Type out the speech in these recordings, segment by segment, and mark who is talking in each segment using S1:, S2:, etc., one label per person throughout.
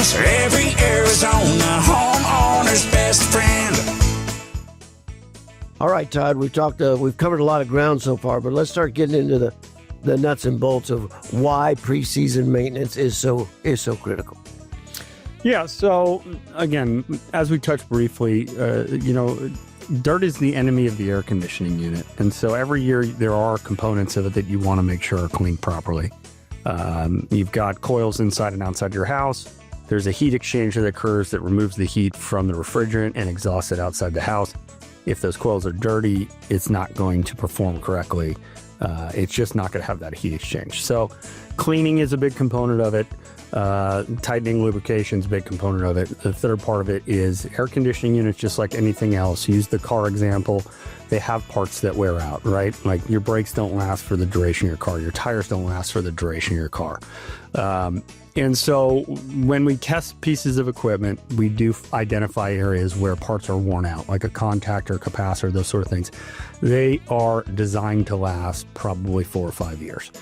S1: house, every Arizona homeowner's best friend.
S2: All right, Todd, we've covered a lot of ground so far, but let's start getting into the nuts and bolts of why preseason maintenance is so critical.
S3: Yeah, so again, as we touched briefly, dirt is the enemy of the air conditioning unit. And so every year there are components of it that you want to make sure are cleaned properly. You've got coils inside and outside your house. There's a heat exchanger that occurs that removes the heat from the refrigerant and exhausts it outside the house. If those coils are dirty, it's not going to perform correctly. It's just not going to have that heat exchange. So cleaning is a big component of it. Tightening lubrication is a big component of it. The third part of it is air conditioning units, just like anything else. Use the car example. They have parts that wear out, right? Like your brakes don't last for the duration of your car. Your tires don't last for the duration of your car. And so when we test pieces of equipment, we do identify areas where parts are worn out, like a contactor, capacitor, those sort of things. They are designed to last probably 4 or 5 years.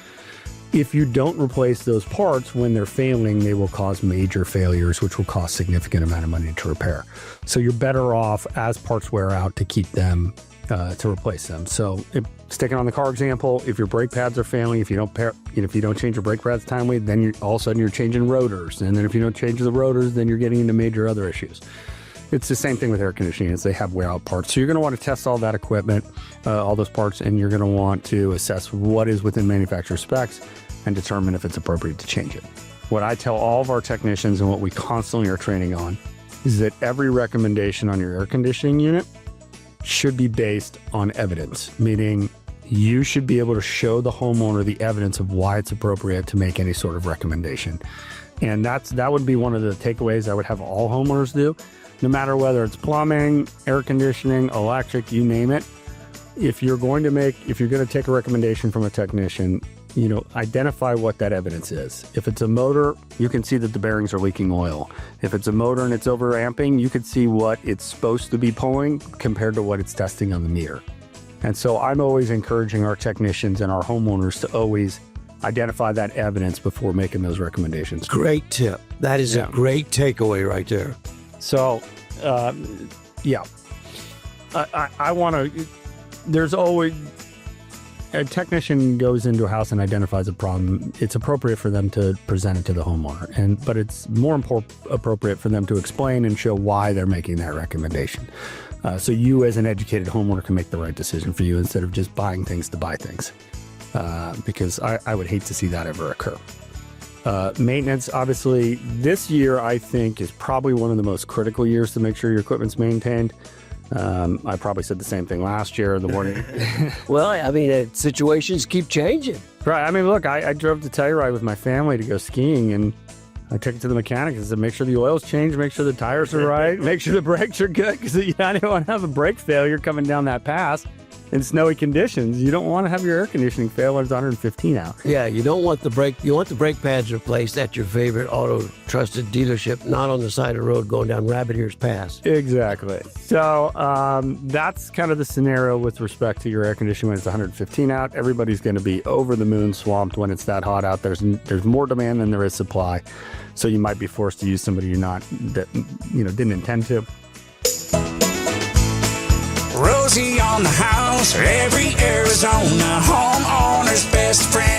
S3: If you don't replace those parts when they're failing, they will cause major failures, which will cost significant amount of money to repair. So you're better off, as parts wear out, to keep them, to replace them. So sticking on the car example, if your brake pads are failing, if you don't change your brake pads timely, then all of a sudden you're changing rotors. And then if you don't change the rotors, then you're getting into major other issues. It's the same thing with air conditioning as they have wear out parts. So you're going to want to test all that equipment, all those parts, and you're going to want to assess what is within manufacturer specs and determine if it's appropriate to change it. What I tell all of our technicians and what we constantly are training on is that every recommendation on your air conditioning unit should be based on evidence, meaning you should be able to show the homeowner the evidence of why it's appropriate to make any sort of recommendation. And that would be one of the takeaways I would have all homeowners do. No matter whether it's plumbing, air conditioning, electric, you name it. If you're going to take a recommendation from a technician, identify what that evidence is. If it's a motor, you can see that the bearings are leaking oil. If it's a motor and it's overamping, you can see what it's supposed to be pulling compared to what it's testing on the meter. And so I'm always encouraging our technicians and our homeowners to always identify that evidence before making those recommendations.
S2: Great tip. That is a great takeaway right there.
S3: So, I want to, there's always, a technician goes into a house and identifies a problem. It's appropriate for them to present it to the homeowner, but it's more appropriate for them to explain and show why they're making that recommendation. So you as an educated homeowner can make the right decision for you instead of just buying things to buy things, because I would hate to see that ever occur. Maintenance, obviously, this year I think is probably one of the most critical years to make sure your equipment's maintained. I probably said the same thing last year in the morning.
S2: Well, situations keep changing.
S3: Right. I mean, look, I drove to Telluride with my family to go skiing, and I took it to the mechanic and said, make sure the oil's changed, make sure the tires are right, make sure the brakes are good, because I didn't want to have a brake failure coming down that pass in snowy conditions. You don't want to have your air conditioning fail when it's 115 out.
S2: Yeah, you want the brake pads replaced at your favorite auto trusted dealership, not on the side of the road going down Rabbit Ears Pass.
S3: Exactly. So that's kind of the scenario with respect to your air conditioning when it's 115 out. Everybody's going to be over the moon swamped when it's that hot out. There's more demand than there is supply. So you might be forced to use somebody didn't intend to.
S1: Rosie on the house, every Arizona homeowner's best friend.